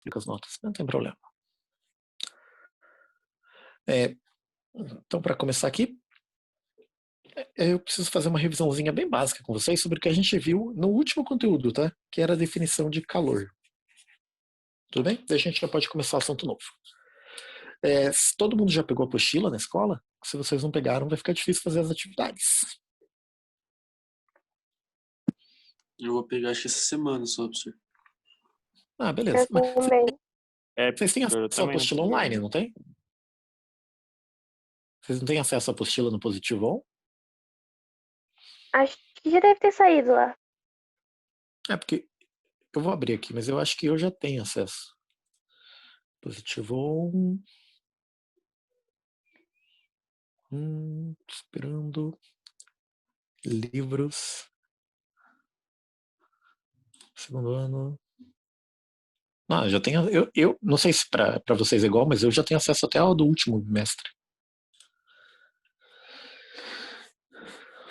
publico as notas, não tem problema. Então, para começar aqui, eu preciso fazer uma revisãozinha bem básica com vocês sobre o que a gente viu no último conteúdo, tá? Que era a definição de calor. Tudo bem? Daí a gente já pode começar o assunto novo. Todo mundo já pegou a apostila na escola? Se vocês não pegaram, vai ficar difícil fazer as atividades. Eu vou pegar acho que essa semana só, professor. Ah, beleza. Eu também. Vocês têm acesso à apostila online, não tem? Vocês não têm acesso à apostila no Positivo On? Acho que já deve ter saído lá. Porque eu vou abrir aqui, mas eu acho que eu já tenho acesso. Positivo On. Esperando. Livros. Segundo ano. Já tenho. Eu não sei se para vocês é igual, mas eu já tenho acesso até ao do último bimestre.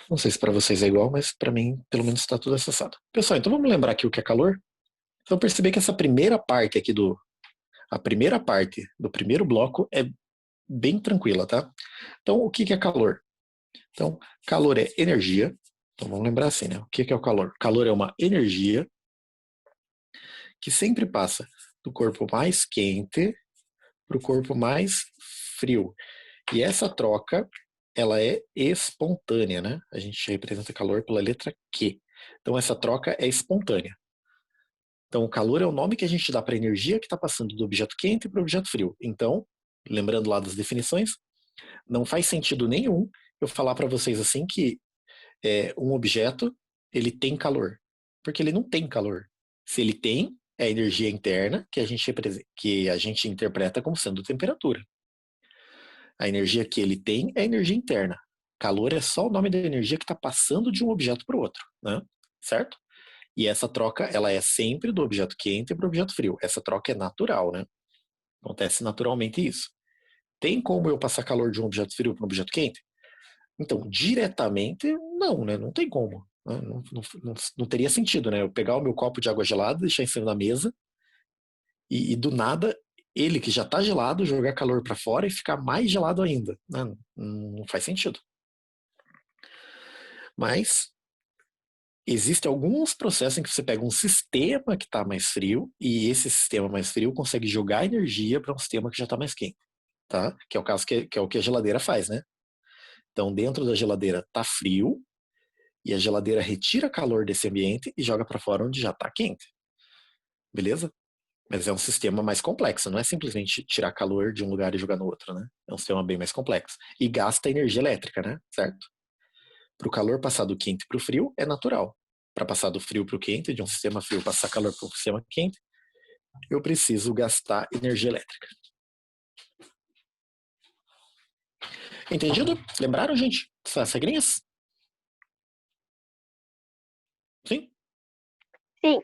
Não sei se para vocês é igual, mas para mim, pelo menos, está tudo acessado. Pessoal, então vamos lembrar aqui o que é calor? Então perceber que essa primeira parte aqui a primeira parte do primeiro bloco é bem tranquila, tá? Então, o que é calor? Então, calor é energia. Então, vamos lembrar assim, né? O que é o calor? Calor é uma energia que sempre passa do corpo mais quente para o corpo mais frio. E essa troca, ela é espontânea, né? A gente representa calor pela letra Q. Então, essa troca é espontânea. Então, o calor é o nome que a gente dá para a energia que está passando do objeto quente para o objeto frio. Então, lembrando lá das definições, não faz sentido nenhum eu falar para vocês assim que um objeto ele tem calor, porque ele não tem calor. Se ele tem, é a energia interna que a gente interpreta como sendo temperatura. A energia que ele tem é a energia interna. Calor é só o nome da energia que está passando de um objeto para o outro, né? Certo? E essa troca, ela é sempre do objeto quente para o objeto frio. Essa troca é natural, né? Acontece naturalmente isso. Tem como eu passar calor de um objeto frio para um objeto quente? Então, diretamente, não, né? Não tem como. Né? Não teria sentido, né? Eu pegar o meu copo de água gelada, deixar em cima da mesa e do nada, ele que já está gelado, jogar calor para fora e ficar mais gelado ainda. Não faz sentido. Mas existem alguns processos em que você pega um sistema que está mais frio e esse sistema mais frio consegue jogar energia para um sistema que já está mais quente, tá? Que é o caso que é o que a geladeira faz, né? Então, dentro da geladeira está frio e a geladeira retira calor desse ambiente e joga para fora onde já está quente. Beleza? Mas é um sistema mais complexo, não é simplesmente tirar calor de um lugar e jogar no outro, né? É um sistema bem mais complexo. E gasta energia elétrica, né? Certo? Para o calor passar do quente para o frio é natural. Para passar do frio para o quente, de um sistema frio passar calor para um sistema quente, eu preciso gastar energia elétrica. Entendido? Lembraram, gente? Essas regrinhas? Sim? Sim.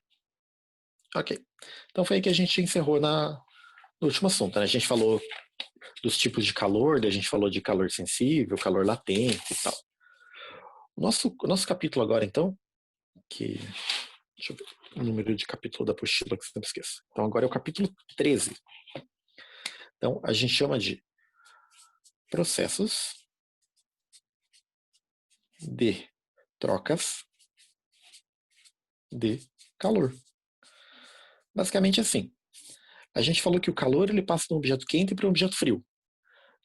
Ok. Então foi aí que a gente encerrou no último assunto, né? A gente falou dos tipos de calor, a gente falou de calor sensível, calor latente e tal. O nosso capítulo agora, então, deixa eu ver o número de capítulo da apostila que eu sempre esqueço. Então agora é o capítulo 13. Então a gente chama de processos de trocas de calor. Basicamente assim, a gente falou que o calor ele passa de um objeto quente para um objeto frio.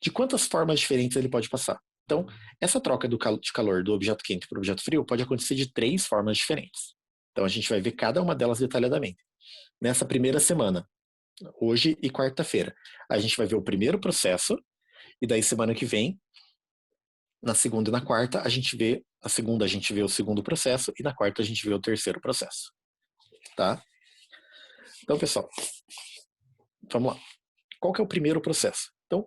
De quantas formas diferentes ele pode passar? Então, essa troca de calor do objeto quente para o objeto frio pode acontecer de 3 formas diferentes. Então, a gente vai ver cada uma delas detalhadamente. Nessa primeira semana, hoje e quarta-feira, a gente vai ver o primeiro processo, e daí semana que vem, na segunda e na quarta, a gente vê o segundo processo, e na quarta a gente vê o terceiro processo. Tá? Então, pessoal, vamos lá. Qual que é o primeiro processo? Então,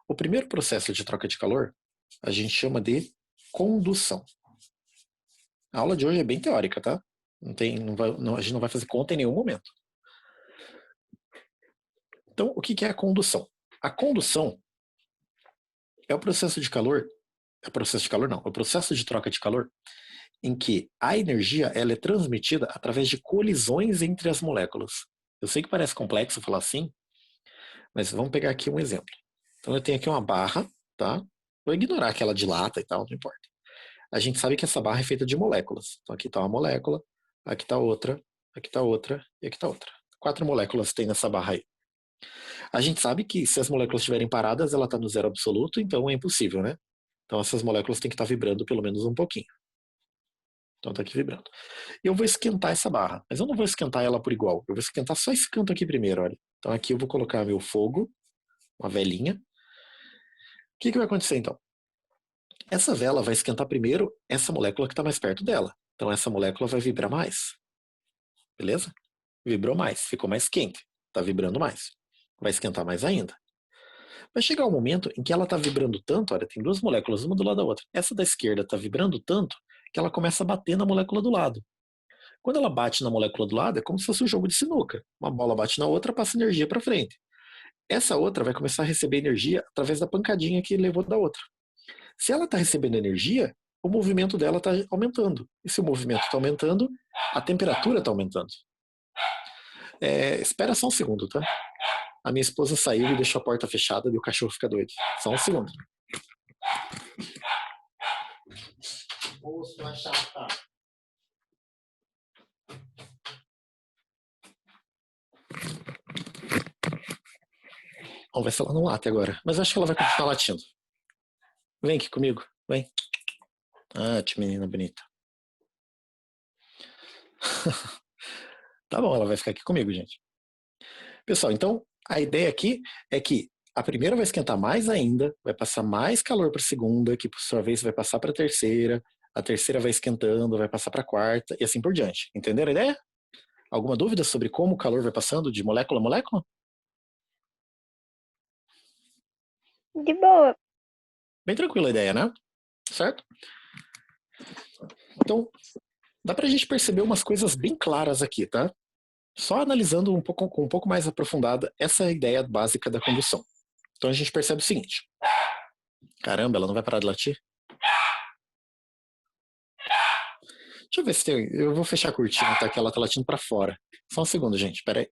o primeiro processo de troca de calor a gente chama de condução. A aula de hoje é bem teórica, tá? A gente não vai fazer conta em nenhum momento. Então, o que é a condução? A condução é o processo de calor, é o processo de troca de calor em que a energia ela é transmitida através de colisões entre as moléculas. Eu sei que parece complexo falar assim, mas vamos pegar aqui um exemplo. Então eu tenho aqui uma barra, tá? Vou ignorar aquela de lata e tal, não importa. A gente sabe que essa barra é feita de moléculas. Então aqui está uma molécula, aqui está outra, aqui está outra e aqui está outra. 4 moléculas tem nessa barra aí. A gente sabe que se as moléculas estiverem paradas, ela está no zero absoluto, então é impossível, né? Então essas moléculas têm que estar vibrando pelo menos um pouquinho. Então está aqui vibrando. E eu vou esquentar essa barra, mas eu não vou esquentar ela por igual. Eu vou esquentar só esse canto aqui primeiro, olha. Então aqui eu vou colocar meu fogo, uma velinha. O que vai acontecer então? Essa vela vai esquentar primeiro essa molécula que está mais perto dela. Então essa molécula vai vibrar mais. Beleza? Vibrou mais, ficou mais quente. Está vibrando mais. Vai esquentar mais ainda. Vai chegar um momento em que ela está vibrando tanto, olha, tem 2 moléculas, uma do lado da outra. Essa da esquerda está vibrando tanto que ela começa a bater na molécula do lado. Quando ela bate na molécula do lado, é como se fosse um jogo de sinuca. Uma bola bate na outra, passa energia para frente. Essa outra vai começar a receber energia através da pancadinha que levou da outra. Se ela está recebendo energia, o movimento dela está aumentando. E se o movimento está aumentando, a temperatura está aumentando. Espera só um segundo, tá? A minha esposa saiu e deixou a porta fechada e o cachorro fica doido. Só um segundo. Moço, chata. Vamos ver se ela não late agora. Mas acho que ela vai continuar latindo. Vem aqui comigo. Vem. Ah, que menina bonita. Tá bom, ela vai ficar aqui comigo, gente. Pessoal, então a ideia aqui é que a primeira vai esquentar mais ainda, vai passar mais calor para a segunda, que por sua vez vai passar para a terceira vai esquentando, vai passar para a quarta e assim por diante. Entenderam a ideia? Alguma dúvida sobre como o calor vai passando de molécula a molécula? De boa. Bem tranquila a ideia, né? Certo? Então, dá pra gente perceber umas coisas bem claras aqui, tá? Só analisando com um pouco mais aprofundada essa ideia básica da combustão. Então a gente percebe o seguinte. Caramba, ela não vai parar de latir? Deixa eu ver se tem... Eu vou fechar a cortina, tá? Que ela tá latindo pra fora. Só um segundo, gente. Pera aí.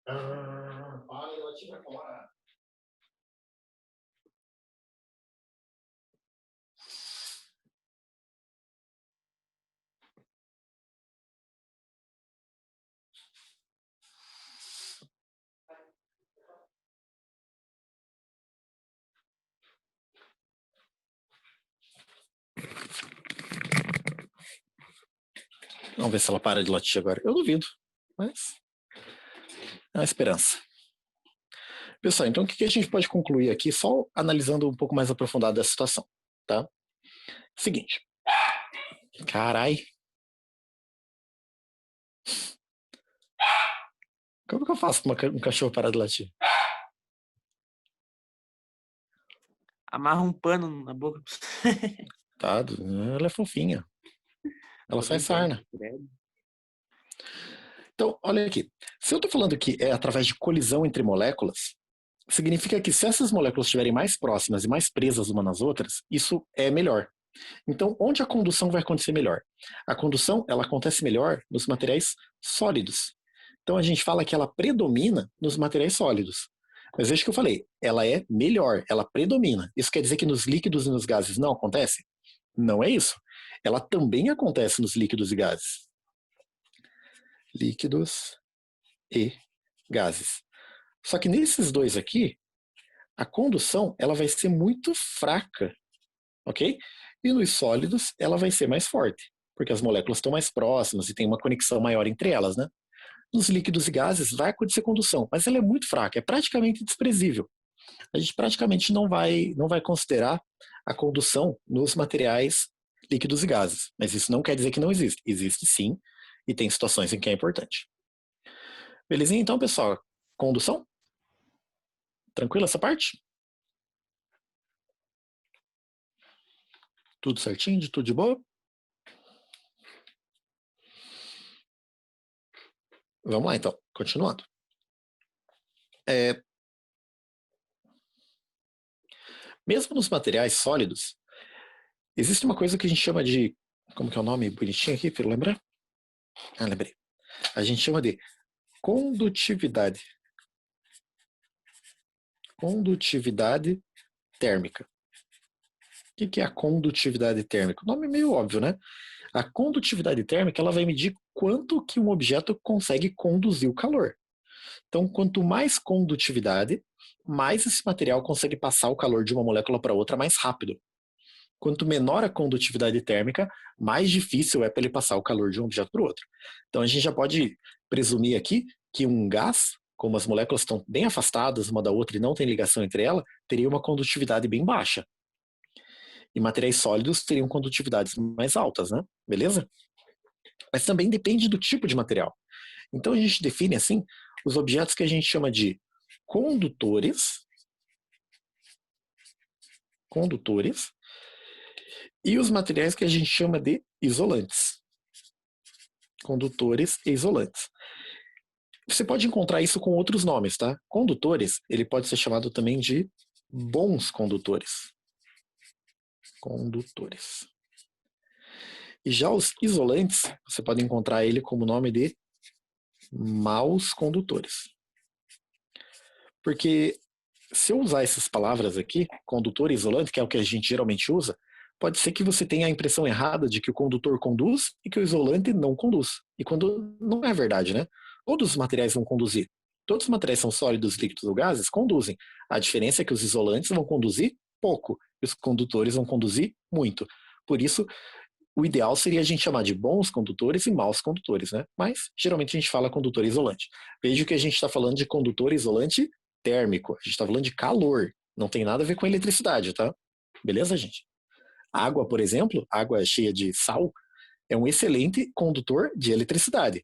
Para de latir pra fora. Vamos ver se ela para de latir agora. Eu duvido, mas é uma esperança. Pessoal, então o que a gente pode concluir aqui, só analisando um pouco mais aprofundado a situação, tá? Seguinte. Carai. Como que eu faço para um cachorro parar de latir? Amarra um pano na boca. Tá, ela é fofinha. Ela sai sarna. Então, olha aqui. Se eu estou falando que é através de colisão entre moléculas, significa que se essas moléculas estiverem mais próximas e mais presas umas nas outras, isso é melhor. Então, onde a condução vai acontecer melhor? A condução, ela acontece melhor nos materiais sólidos. Então, a gente fala que ela predomina nos materiais sólidos. Mas veja que eu falei, ela é melhor, ela predomina. Isso quer dizer que nos líquidos e nos gases não acontece? Não é isso. Ela também acontece nos líquidos e gases. Líquidos e gases. Só que nesses dois aqui, a condução ela vai ser muito fraca, ok? E nos sólidos ela vai ser mais forte, porque as moléculas estão mais próximas e tem uma conexão maior entre elas, né? Nos líquidos e gases vai acontecer condução, mas ela é muito fraca, é praticamente desprezível. A gente praticamente não vai considerar a condução nos materiais líquidos e gases, mas isso não quer dizer que não existe. Existe sim, e tem situações em que é importante. Belezinha então, pessoal? Condução? Tranquila essa parte? Tudo certinho, de tudo de boa? Vamos lá então, continuando. Mesmo nos materiais sólidos, existe uma coisa que a gente chama de... Como que é o nome bonitinho aqui, para eu lembrar? Ah, lembrei. A gente chama de condutividade. Condutividade térmica. O que é a condutividade térmica? O nome é meio óbvio, né? A condutividade térmica ela vai medir quanto que um objeto consegue conduzir o calor. Então, quanto mais condutividade, mais esse material consegue passar o calor de uma molécula para outra mais rápido. Quanto menor a condutividade térmica, mais difícil é para ele passar o calor de um objeto para o outro. Então, a gente já pode presumir aqui que um gás, como as moléculas estão bem afastadas uma da outra e não tem ligação entre elas, teria uma condutividade bem baixa. E materiais sólidos teriam condutividades mais altas, né? Beleza? Mas também depende do tipo de material. Então a gente define assim os objetos que a gente chama de condutores e os materiais que a gente chama de isolantes. Condutores e isolantes. Você pode encontrar isso com outros nomes, tá? Condutores, ele pode ser chamado também de bons condutores. Condutores. E já os isolantes, você pode encontrar ele como nome de maus condutores. Porque se eu usar essas palavras aqui, condutor e isolante, que é o que a gente geralmente usa, pode ser que você tenha a impressão errada de que o condutor conduz e que o isolante não conduz. E quando não é verdade, né? Todos os materiais vão conduzir. Todos os materiais são sólidos, líquidos ou gases, conduzem. A diferença é que os isolantes vão conduzir pouco e os condutores vão conduzir muito. Por isso, o ideal seria a gente chamar de bons condutores e maus condutores, né? Mas geralmente a gente fala condutor isolante. Veja que a gente está falando de condutor isolante térmico. A gente está falando de calor. Não tem nada a ver com eletricidade, tá? Beleza, gente? Água, por exemplo, água cheia de sal, é um excelente condutor de eletricidade.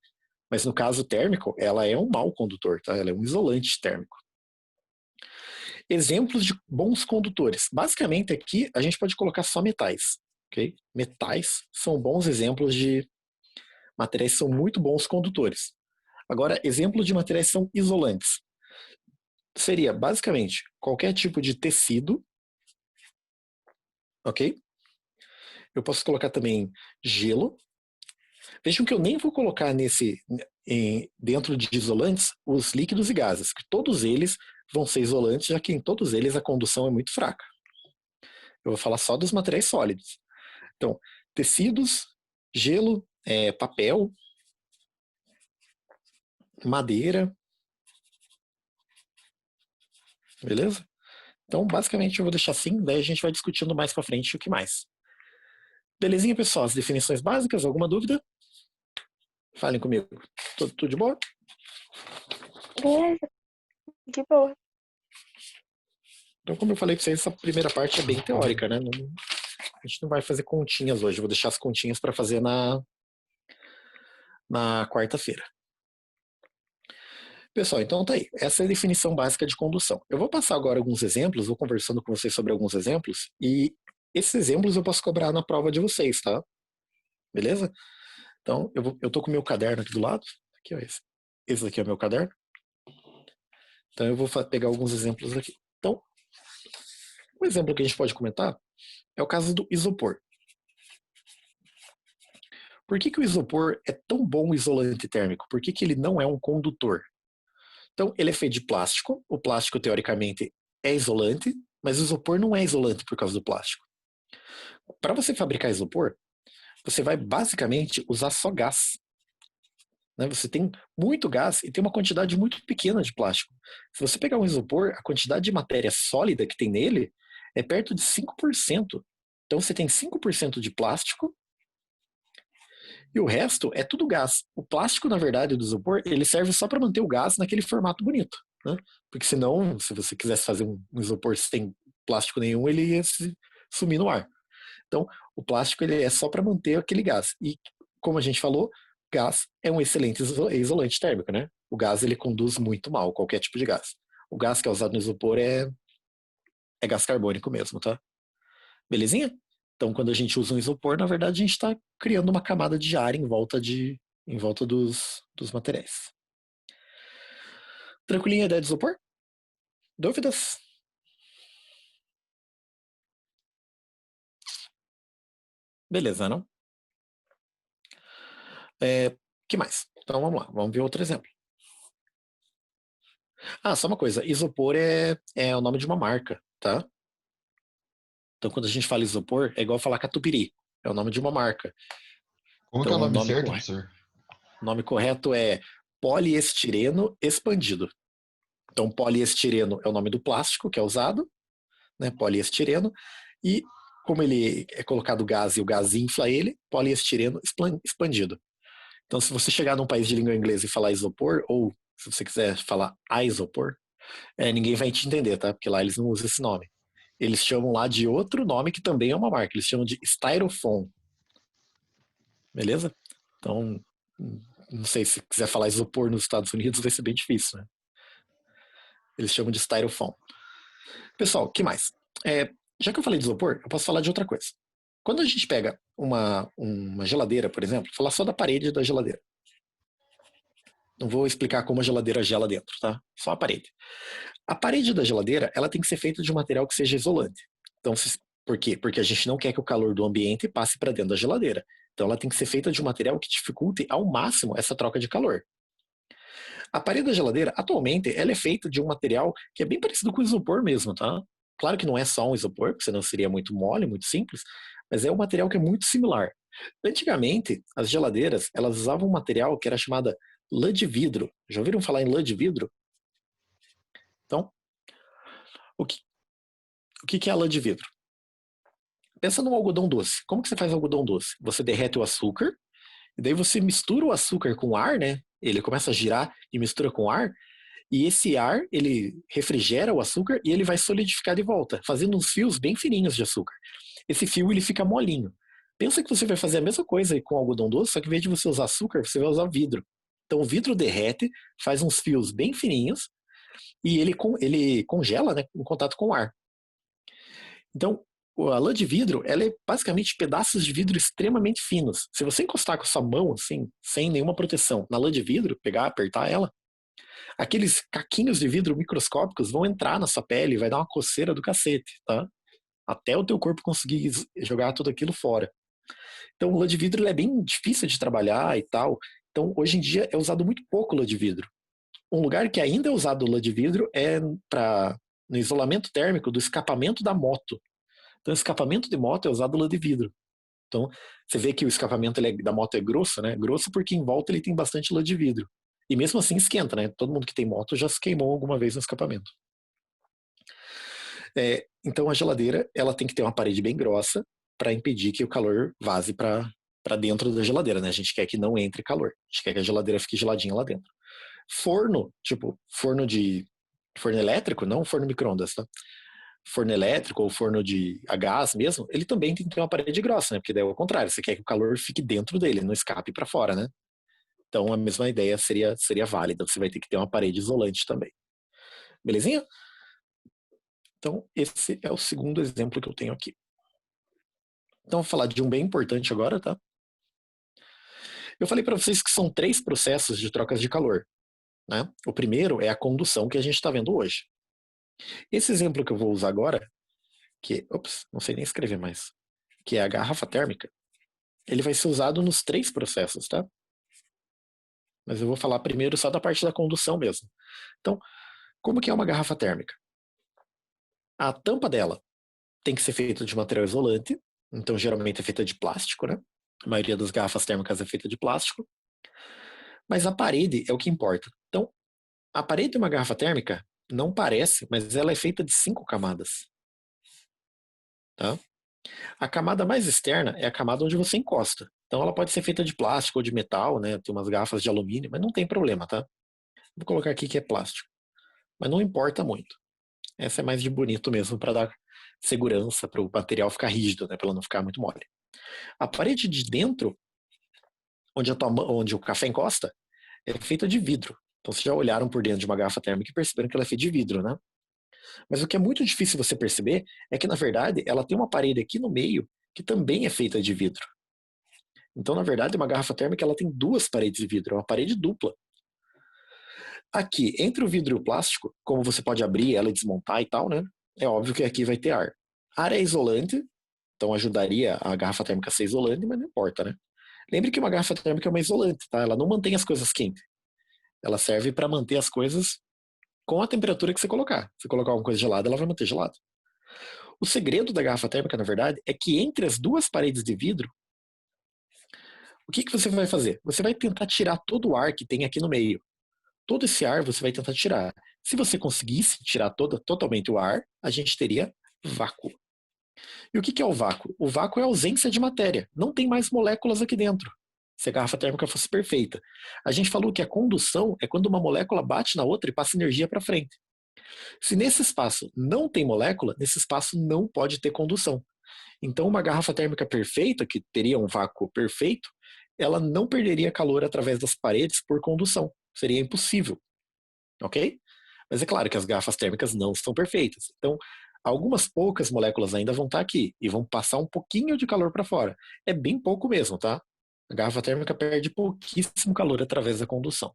Mas no caso térmico, ela é um mau condutor, tá? Ela é um isolante térmico. Exemplos de bons condutores. Basicamente aqui a gente pode colocar só metais. Okay? Metais são bons exemplos de materiais que são muito bons condutores. Agora, exemplos de materiais que são isolantes. Seria basicamente qualquer tipo de tecido, ok? Eu posso colocar também gelo. Vejam que eu nem vou colocar dentro de isolantes os líquidos e gases, que todos eles vão ser isolantes, já que em todos eles a condução é muito fraca. Eu vou falar só dos materiais sólidos. Então, tecidos, gelo, papel, madeira, beleza? Então, basicamente, eu vou deixar assim, daí a gente vai discutindo mais pra frente o que mais. Belezinha, pessoal? As definições básicas, alguma dúvida? Falem comigo. Tudo de boa? Beleza, de boa. Então, como eu falei pra vocês, essa primeira parte é bem teórica, né? A gente não vai fazer continhas hoje, eu vou deixar as continhas para fazer na quarta-feira. Pessoal, então tá aí. Essa é a definição básica de condução. Eu vou passar agora alguns exemplos, vou conversando com vocês sobre alguns exemplos, e esses exemplos eu posso cobrar na prova de vocês, tá? Beleza? Então, eu tô com o meu caderno aqui do lado. Aqui, ó, esse daqui é o meu caderno. Então, eu vou pegar alguns exemplos aqui. Então, um exemplo que a gente pode comentar é o caso do isopor. Por que o isopor é tão bom isolante térmico? Por que ele não é um condutor? Então, ele é feito de plástico. O plástico, teoricamente, é isolante, mas o isopor não é isolante por causa do plástico. Para você fabricar isopor, você vai basicamente usar só gás. Né? Você tem muito gás e tem uma quantidade muito pequena de plástico. Se você pegar um isopor, a quantidade de matéria sólida que tem nele é perto de 5%. Então, você tem 5% de plástico e o resto é tudo gás. O plástico, na verdade, do isopor, ele serve só para manter o gás naquele formato bonito. Né? Porque senão, se você quisesse fazer um isopor sem plástico nenhum, ele ia se sumir no ar. Então, o plástico ele é só para manter aquele gás. E, como a gente falou, gás é um excelente isolante térmico, né? O gás ele conduz muito mal qualquer tipo de gás. O gás que é usado no isopor é gás carbônico mesmo, tá? Belezinha? Então, quando a gente usa um isopor, na verdade, a gente está criando uma camada de ar em volta dos materiais. Tranquilinha a ideia de isopor? Dúvidas? Beleza, não? que mais? Então vamos lá, vamos ver outro exemplo. Ah, só uma coisa, isopor é o nome de uma marca, tá? Então quando a gente fala isopor, é igual falar catupiry, é o nome de uma marca. Como que é o Então nome certo, professor? o nome correto é poliestireno expandido. Então poliestireno é o nome do plástico que é usado, né? Poliestireno, e como ele é colocado gás e o gás infla ele, poliestireno expandido. Então, se você chegar num país de língua inglesa e falar isopor, ou se você quiser falar isopor, ninguém vai te entender, tá? Porque lá eles não usam esse nome. Eles chamam lá de outro nome que também é uma marca. Eles chamam de Styrofoam. Beleza? Então, não sei, se quiser falar isopor nos Estados Unidos vai ser bem difícil, né? Eles chamam de Styrofoam. Pessoal, o que mais? Já que eu falei de isopor, eu posso falar de outra coisa. Quando a gente pega uma geladeira, por exemplo, falar só da parede da geladeira. Não vou explicar como a geladeira gela dentro, tá? Só a parede. A parede da geladeira, ela tem que ser feita de um material que seja isolante. Então, por quê? Porque a gente não quer que o calor do ambiente passe para dentro da geladeira. Então, ela tem que ser feita de um material que dificulte ao máximo essa troca de calor. A parede da geladeira, atualmente, ela é feita de um material que é bem parecido com o isopor mesmo, tá? Claro que não é só um isopor, porque senão seria muito mole, muito simples, mas é um material que é muito similar. Antigamente, as geladeiras, elas usavam um material que era chamada lã de vidro. Já ouviram falar em lã de vidro? Então, o que é a lã de vidro? Pensa no algodão doce. Como que você faz algodão doce? Você derrete o açúcar, e daí você mistura o açúcar com ar, né? Ele começa a girar e mistura com ar, e esse ar, ele refrigera o açúcar e ele vai solidificar de volta, fazendo uns fios bem fininhos de açúcar. Esse fio, ele fica molinho. Pensa que você vai fazer a mesma coisa com algodão doce, só que em vez de você usar açúcar, você vai usar vidro. Então o vidro derrete, faz uns fios bem fininhos, e ele congela, né, em contato com o ar. Então, a lã de vidro, ela é basicamente pedaços de vidro extremamente finos. Se você encostar com a sua mão, assim, sem nenhuma proteção, na lã de vidro, pegar, apertar ela, aqueles caquinhos de vidro microscópicos vão entrar na sua pele e vai dar uma coceira do cacete, tá? Até o teu corpo conseguir jogar tudo aquilo fora. Então, o lã de vidro é bem difícil de trabalhar e tal. Então, hoje em dia é usado muito pouco lã de vidro. Um lugar que ainda é usado lã de vidro é no isolamento térmico do escapamento da moto. Então, o escapamento de moto é usado lã de vidro. Então, você vê que o escapamento da moto é grosso, né? Grosso porque em volta ele tem bastante lã de vidro. E mesmo assim esquenta, né? Todo mundo que tem moto já se queimou alguma vez no escapamento. Então, a geladeira, ela tem que ter uma parede bem grossa para impedir que o calor vaze para dentro da geladeira, né? A gente quer que não entre calor. A gente quer que a geladeira fique geladinha lá dentro. Forno, tipo forno elétrico, não forno micro-ondas, tá? Forno elétrico ou forno a gás mesmo, ele também tem que ter uma parede grossa, né? Porque daí é o contrário, você quer que o calor fique dentro dele, não escape para fora, né? Então a mesma ideia seria válida, você vai ter que ter uma parede isolante também. Belezinha? Então esse é o segundo exemplo que eu tenho aqui. Então vou falar de um bem importante agora, tá? Eu falei para vocês que são 3 processos de trocas de calor, né? O primeiro é a condução que a gente está vendo hoje. Esse exemplo que eu vou usar agora, não sei nem escrever mais, que é a garrafa térmica, ele vai ser usado nos 3 processos, tá? Mas eu vou falar primeiro só da parte da condução mesmo. Então, como que é uma garrafa térmica? A tampa dela tem que ser feita de material isolante, então geralmente é feita de plástico, né? A maioria das garrafas térmicas é feita de plástico. Mas a parede é o que importa. Então, a parede de uma garrafa térmica não parece, mas ela é feita de 5 camadas. Tá? A camada mais externa é a camada onde você encosta. Então ela pode ser feita de plástico ou de metal, né? Tem umas garrafas de alumínio, mas não tem problema, tá? Vou colocar aqui que é plástico. Mas não importa muito. Essa é mais de bonito mesmo para dar segurança para o material ficar rígido, né? Para ela não ficar muito mole. A parede de dentro, onde o café encosta, é feita de vidro. Então vocês já olharam por dentro de uma garrafa térmica e perceberam que ela é feita de vidro, né? Mas o que é muito difícil você perceber é que, na verdade, ela tem uma parede aqui no meio que também é feita de vidro. Então, na verdade, uma garrafa térmica ela tem 2 paredes de vidro, é uma parede dupla. Aqui, entre o vidro e o plástico, como você pode abrir ela e desmontar e tal, né? É óbvio que aqui vai ter ar. Ar é isolante, então ajudaria a garrafa térmica a ser isolante, mas não importa, né? Lembre que uma garrafa térmica é uma isolante, tá? Ela não mantém as coisas quentes. Ela serve para manter as coisas com a temperatura que você colocar. Se colocar uma coisa gelada, ela vai manter gelada. O segredo da garrafa térmica, na verdade, é que entre as duas paredes de vidro, o que você vai fazer? Você vai tentar tirar todo o ar que tem aqui no meio. Todo esse ar você vai tentar tirar. Se você conseguisse tirar totalmente o ar, a gente teria vácuo. E o que é o vácuo? O vácuo é a ausência de matéria. Não tem mais moléculas aqui dentro. Se a garrafa térmica fosse perfeita. A gente falou que a condução é quando uma molécula bate na outra e passa energia para frente. Se nesse espaço não tem molécula, nesse espaço não pode ter condução. Então, uma garrafa térmica perfeita, que teria um vácuo perfeito, ela não perderia calor através das paredes por condução. Seria impossível. Ok? Mas é claro que as garrafas térmicas não são perfeitas. Então, algumas poucas moléculas ainda vão estar aqui e vão passar um pouquinho de calor para fora. É bem pouco mesmo, tá? A garrafa térmica perde pouquíssimo calor através da condução.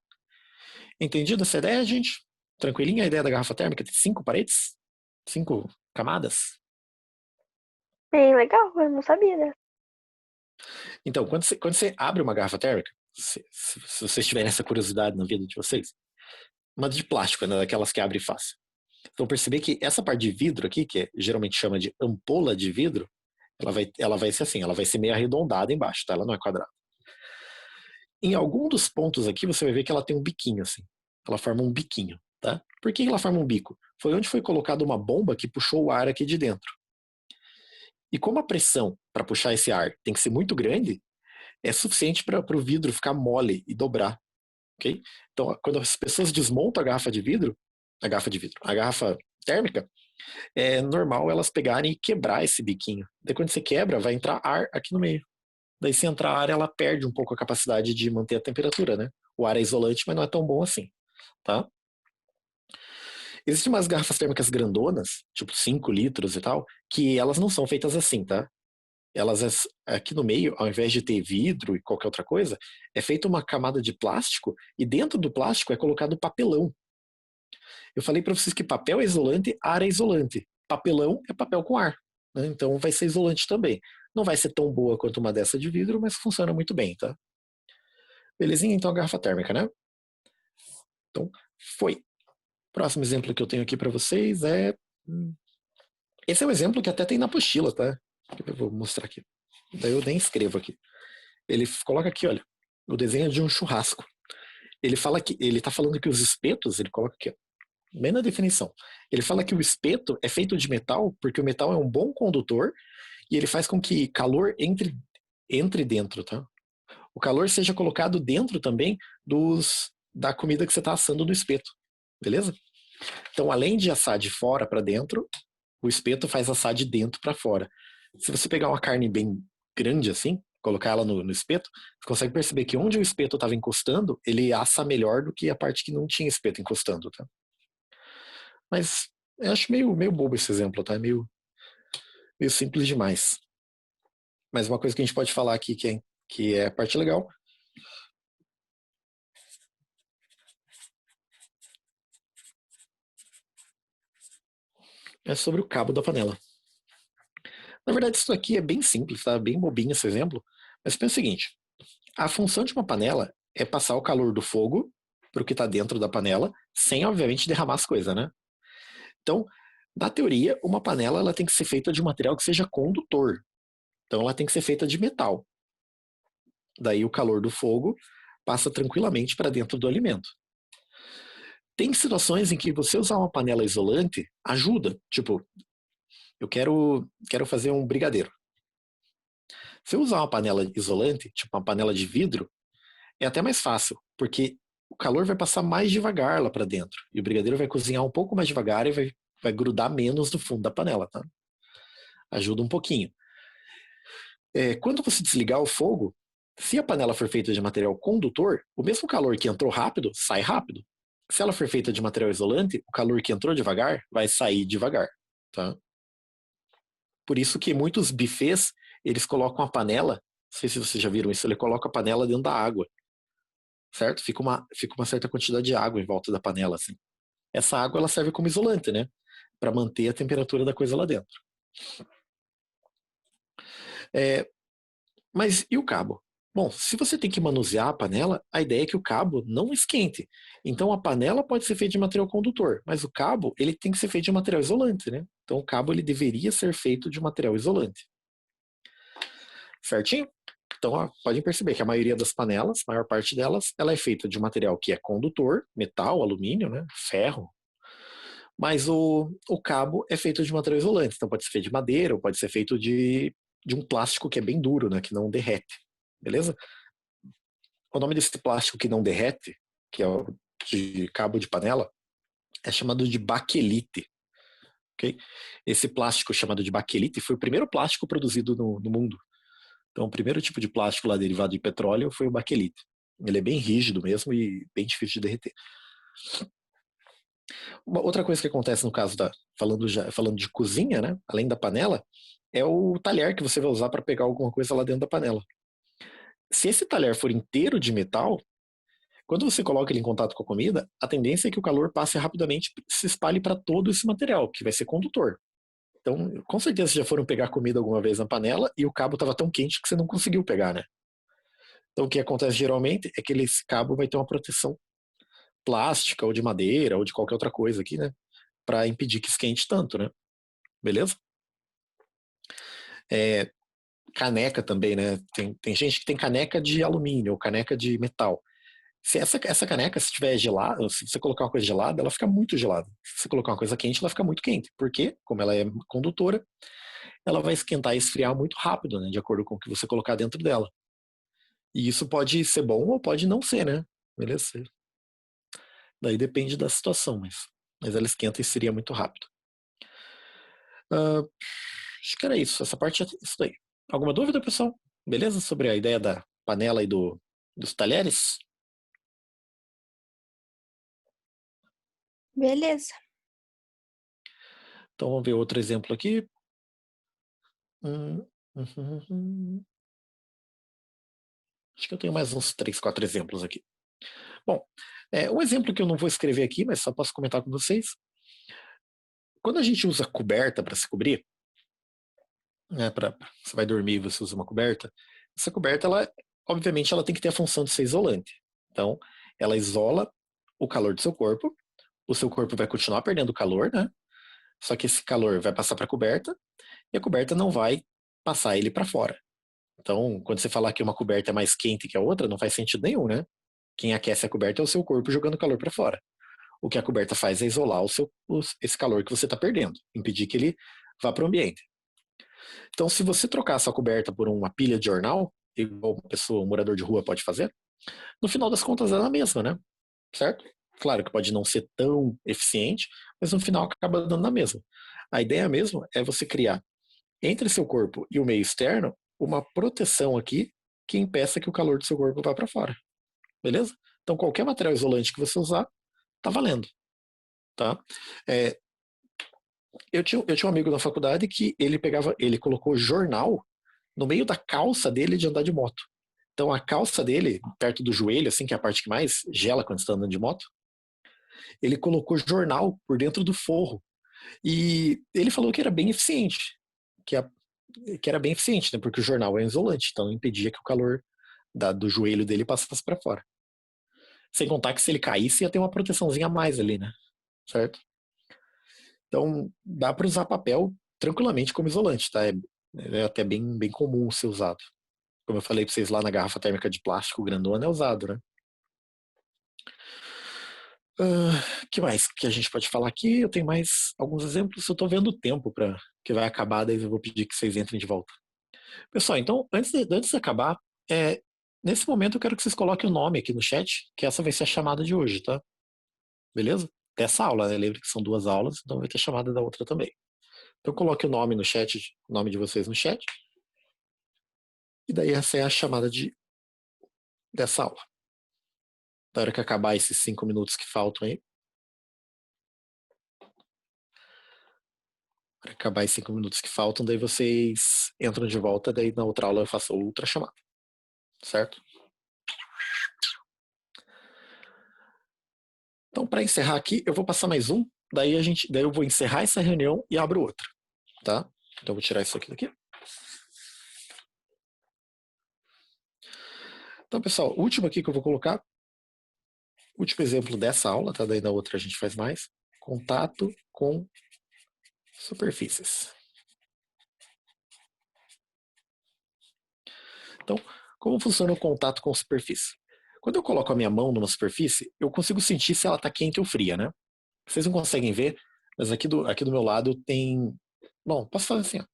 Entendido essa ideia, gente? Tranquilinha a ideia da garrafa térmica? Tem 5 paredes? 5 camadas? Bem legal, eu não sabia, né? Então, quando você abre uma garrafa térmica, se vocês tiverem essa curiosidade na vida de vocês, uma de plástico, né, daquelas que abre fácil. Então, perceber que essa parte de vidro aqui, que geralmente chama de ampola de vidro, ela vai ser assim, ela vai ser meio arredondada embaixo, tá? Ela não é quadrada. Em algum dos pontos aqui, você vai ver que ela tem um biquinho, assim. Ela forma um biquinho, tá? Por que ela forma um bico? Foi onde foi colocada uma bomba que puxou o ar aqui de dentro. E como a pressão para puxar esse ar tem que ser muito grande, é suficiente para o vidro ficar mole e dobrar. Okay? Então, quando as pessoas desmontam a garrafa térmica, é normal elas pegarem e quebrar esse biquinho. Daí quando você quebra, vai entrar ar aqui no meio. Daí se entrar ar, ela perde um pouco a capacidade de manter a temperatura, né? O ar é isolante, mas não é tão bom assim, tá? Existem umas garrafas térmicas grandonas, tipo 5 litros e tal, que elas não são feitas assim, tá? Elas, aqui no meio, ao invés de ter vidro e qualquer outra coisa, é feita uma camada de plástico e dentro do plástico é colocado papelão. Eu falei para vocês que papel é isolante, ar é isolante. Papelão é papel com ar, né? Então vai ser isolante também. Não vai ser tão boa quanto uma dessa de vidro, mas funciona muito bem, tá? Belezinha? Então a garrafa térmica, né? Então, foi. Próximo exemplo que eu tenho aqui para vocês é... Esse é um exemplo que até tem na apostila, tá? Eu vou mostrar aqui. Daí eu nem escrevo aqui. Ele coloca aqui, olha, o desenho de um churrasco. Ele tá falando que os espetos, ele coloca aqui, ó, bem na definição. Ele fala que o espeto é feito de metal porque o metal é um bom condutor e ele faz com que calor entre dentro, tá? O calor seja colocado dentro também da comida que você está assando no espeto, beleza? Então, além de assar de fora para dentro, o espeto faz assar de dentro para fora. Se você pegar uma carne bem grande assim, colocar ela no espeto, você consegue perceber que onde o espeto estava encostando, ele assa melhor do que a parte que não tinha espeto encostando, tá? Mas eu acho meio bobo esse exemplo, tá? Meio simples demais. Mas uma coisa que a gente pode falar aqui que é a parte legal é sobre o cabo da panela. Na verdade, isso aqui é bem simples, tá? Bem bobinho esse exemplo. Mas pensa o seguinte: a função de uma panela é passar o calor do fogo para o que está dentro da panela, sem, obviamente, derramar as coisas, né? Então, na teoria, uma panela ela tem que ser feita de um material que seja condutor. Então, ela tem que ser feita de metal. Daí, o calor do fogo passa tranquilamente para dentro do alimento. Tem situações em que você usar uma panela isolante ajuda. Tipo, eu quero fazer um brigadeiro. Se eu usar uma panela isolante, tipo uma panela de vidro, é até mais fácil, porque o calor vai passar mais devagar lá para dentro. E o brigadeiro vai cozinhar um pouco mais devagar e vai grudar menos no fundo da panela, tá? Ajuda um pouquinho. Quando você desligar o fogo, se a panela for feita de material condutor, o mesmo calor que entrou rápido, sai rápido. Se ela for feita de material isolante, o calor que entrou devagar, vai sair devagar, tá? Por isso que muitos buffets, eles colocam a panela, não sei se vocês já viram isso, ele coloca a panela dentro da água, certo? Fica uma certa quantidade de água em volta da panela, assim. Essa água, ela serve como isolante, né? Para manter a temperatura da coisa lá dentro. Mas e o cabo? Bom, se você tem que manusear a panela, a ideia é que o cabo não esquente. Então a panela pode ser feita de material condutor, mas o cabo ele tem que ser feito de material isolante, né? Então o cabo ele deveria ser feito de material isolante. Certinho? Então ó, podem perceber que a maioria das panelas, a maior parte delas, ela é feita de material que é condutor, metal, alumínio, né? Ferro. Mas o cabo é feito de material isolante. Então pode ser feito de madeira ou pode ser feito de um plástico que é bem duro, né? Que não derrete. Beleza? O nome desse plástico que não derrete, que é o de cabo de panela, é chamado de baquelite. Okay? Esse plástico chamado de baquelite foi o primeiro plástico produzido no mundo. Então, o primeiro tipo de plástico lá derivado de petróleo foi o baquelite. Ele é bem rígido mesmo e bem difícil de derreter. Uma outra coisa que acontece no caso falando de cozinha, né, além da panela, é o talher que você vai usar para pegar alguma coisa lá dentro da panela. Se esse talher for inteiro de metal, quando você coloca ele em contato com a comida, a tendência é que o calor passe rapidamente e se espalhe para todo esse material, que vai ser condutor. Então, com certeza já foram pegar comida alguma vez na panela e o cabo estava tão quente que você não conseguiu pegar, né? Então, o que acontece geralmente é que esse cabo vai ter uma proteção plástica ou de madeira ou de qualquer outra coisa aqui, né? Para impedir que esquente tanto, né? Beleza? Caneca também, né? Tem gente que tem caneca de alumínio ou caneca de metal. Se essa caneca, se estiver gelada, se você colocar uma coisa gelada, ela fica muito gelada. Se você colocar uma coisa quente, ela fica muito quente. Porque, como ela é condutora, ela vai esquentar e esfriar muito rápido, né? De acordo com o que você colocar dentro dela. E isso pode ser bom ou pode não ser, né? Beleza? Daí depende da situação, mas ela esquenta e esfria muito rápido. Acho que era isso. Essa parte é isso daí. Alguma dúvida, pessoal? Beleza? Sobre a ideia da panela e dos talheres? Beleza. Então vamos ver outro exemplo aqui. Acho que eu tenho mais uns 3, 4 exemplos aqui. Bom, um exemplo que eu não vou escrever aqui, mas só posso comentar com vocês. Quando a gente usa coberta para se cobrir, né, você vai dormir e você usa uma coberta, essa coberta, obviamente, ela tem que ter a função de ser isolante. Então, ela isola o calor do seu corpo vai continuar perdendo calor, né? Só que esse calor vai passar para a coberta e a coberta não vai passar ele para fora. Então, quando você falar que uma coberta é mais quente que a outra, não faz sentido nenhum, né? Quem aquece a coberta é o seu corpo jogando calor para fora. O que a coberta faz é isolar esse calor que você está perdendo, impedir que ele vá para o ambiente. Então, se você trocar essa coberta por uma pilha de jornal, igual um morador de rua pode fazer, no final das contas é a mesma, né? Certo? Claro que pode não ser tão eficiente, mas no final acaba dando na mesma. A ideia mesmo é você criar entre seu corpo e o meio externo uma proteção aqui que impeça que o calor do seu corpo vá para fora. Beleza? Então qualquer material isolante que você usar, tá valendo. Tá? Eu tinha um amigo na faculdade que ele colocou jornal no meio da calça dele de andar de moto. Então a calça dele, perto do joelho, assim, que é a parte que mais gela quando você está andando de moto, ele colocou jornal por dentro do forro. E ele falou que era bem eficiente. Que era bem eficiente, né? Porque o jornal é isolante, então impedia que o calor do joelho dele passasse para fora. Sem contar que se ele caísse, ia ter uma proteçãozinha a mais ali, né? Certo? Então, dá para usar papel tranquilamente como isolante, tá? É até bem comum ser usado. Como eu falei para vocês lá na garrafa térmica de plástico grandona, é usado, né? Que mais que a gente pode falar aqui? Eu tenho mais alguns exemplos. Eu estou vendo o tempo para que vai acabar, daí eu vou pedir que vocês entrem de volta. Pessoal, então, antes de acabar, nesse momento eu quero que vocês coloquem o nome aqui no chat, que essa vai ser a chamada de hoje, tá? Beleza? Dessa aula, né? Lembra que são 2 aulas, então vai ter chamada da outra também. Então coloque o nome no chat, o nome de vocês no chat. E daí essa é a chamada dessa aula. Na hora que acabar esses 5 minutos que faltam aí. Para acabar esses 5 minutos que faltam, daí vocês entram de volta, daí na outra aula eu faço outra chamada. Certo? Então, para encerrar aqui, eu vou passar mais um, daí eu vou encerrar essa reunião e abro outra, tá? Então eu vou tirar isso aqui daqui. Então, pessoal, o último aqui que eu vou colocar, último exemplo dessa aula, tá? Daí na outra a gente faz mais. Contato com superfícies. Então, como funciona o contato com superfície? Quando eu coloco a minha mão numa superfície, eu consigo sentir se ela está quente ou fria, né? Vocês não conseguem ver, mas aqui do meu lado tem... Bom, posso fazer assim, ó.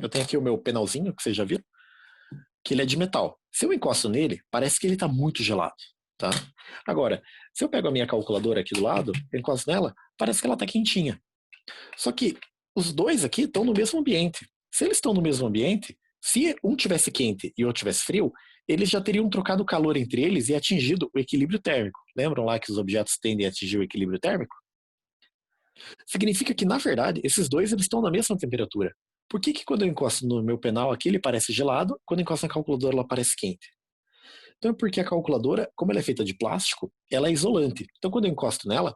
Eu tenho aqui o meu penalzinho, que vocês já viram, que ele é de metal. Se eu encosto nele, parece que ele está muito gelado, tá? Agora, se eu pego a minha calculadora aqui do lado, eu encosto nela, parece que ela está quentinha. Só que os dois aqui estão no mesmo ambiente. Se eles estão no mesmo ambiente, se um tivesse quente e o outro tivesse frio, eles já teriam trocado o calor entre eles e atingido o equilíbrio térmico. Lembram lá que os objetos tendem a atingir o equilíbrio térmico? Significa que, na verdade, esses dois eles estão na mesma temperatura. Por que que quando eu encosto no meu penal aqui, ele parece gelado, quando eu encosto na calculadora, ela parece quente? Então é porque a calculadora, como ela é feita de plástico, ela é isolante. Então quando eu encosto nela,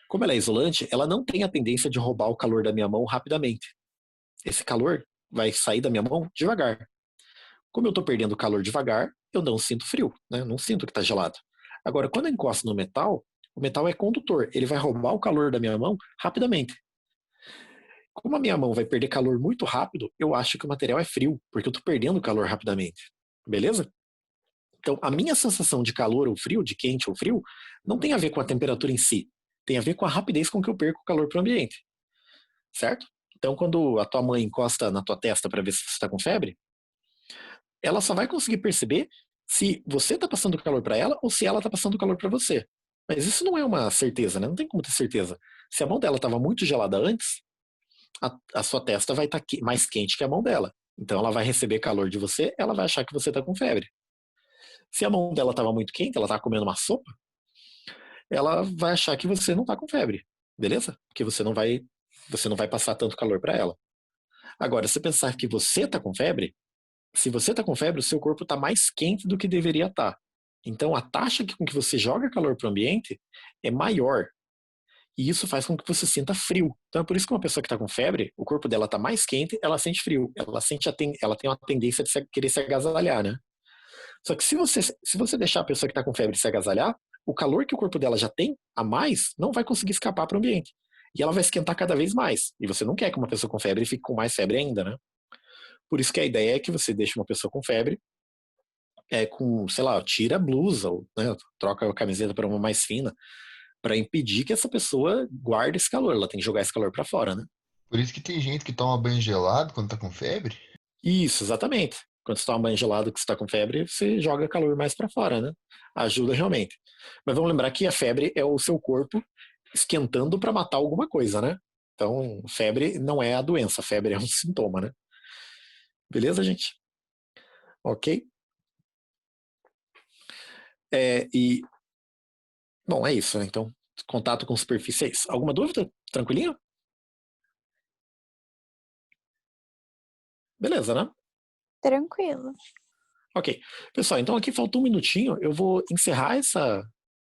como ela é isolante, ela não tem a tendência de roubar o calor da minha mão rapidamente. Esse calor vai sair da minha mão devagar. Como eu estou perdendo calor devagar, eu não sinto frio, né? Não sinto que está gelado. Agora, quando eu encosto no metal, o metal é condutor, ele vai roubar o calor da minha mão rapidamente. Como a minha mão vai perder calor muito rápido, eu acho que o material é frio, porque eu estou perdendo calor rapidamente. Beleza? Então, a minha sensação de calor ou frio, de quente ou frio, não tem a ver com a temperatura em si. Tem a ver com a rapidez com que eu perco o calor para o ambiente. Certo? Então, quando a tua mãe encosta na tua testa para ver se você está com febre, ela só vai conseguir perceber se você está passando calor para ela ou se ela está passando calor para você. Mas isso não é uma certeza, né? Não tem como ter certeza. Se a mão dela estava muito gelada antes, a sua testa vai estar mais quente que a mão dela. Então ela vai receber calor de você, ela vai achar que você está com febre. Se a mão dela estava muito quente, ela estava comendo uma sopa, ela vai achar que você não está com febre, beleza? Porque você não vai passar tanto calor para ela. Agora, se pensar que você está com febre, se você está com febre, o seu corpo está mais quente do que deveria estar. Então, a taxa com que você joga calor para o ambiente é maior. E isso faz com que você sinta frio. Então, é por isso que uma pessoa que está com febre, o corpo dela está mais quente, ela sente frio. Ela tem uma tendência de querer se agasalhar, né? Só que se você deixar a pessoa que está com febre se agasalhar, o calor que o corpo dela já tem a mais não vai conseguir escapar para o ambiente. E ela vai esquentar cada vez mais. E você não quer que uma pessoa com febre fique com mais febre ainda, né? Por isso que a ideia é que você deixe uma pessoa com febre, sei lá, tira a blusa, ou, né, troca a camiseta para uma mais fina, para impedir que essa pessoa guarde esse calor. Ela tem que jogar esse calor para fora, né? Por isso que tem gente que toma banho gelado quando tá com febre. Isso, exatamente. Quando você toma banho gelado que você está com febre, você joga calor mais para fora, né? Ajuda realmente. Mas vamos lembrar que a febre é o seu corpo esquentando para matar alguma coisa, né? Então, febre não é a doença, febre é um sintoma, né? Beleza, gente? Ok? Bom, é isso, né? Então, contato com superfície é isso. Alguma dúvida? Tranquilinho? Beleza, né? Tranquilo. Ok. Pessoal, então aqui faltou um minutinho. Eu vou encerrar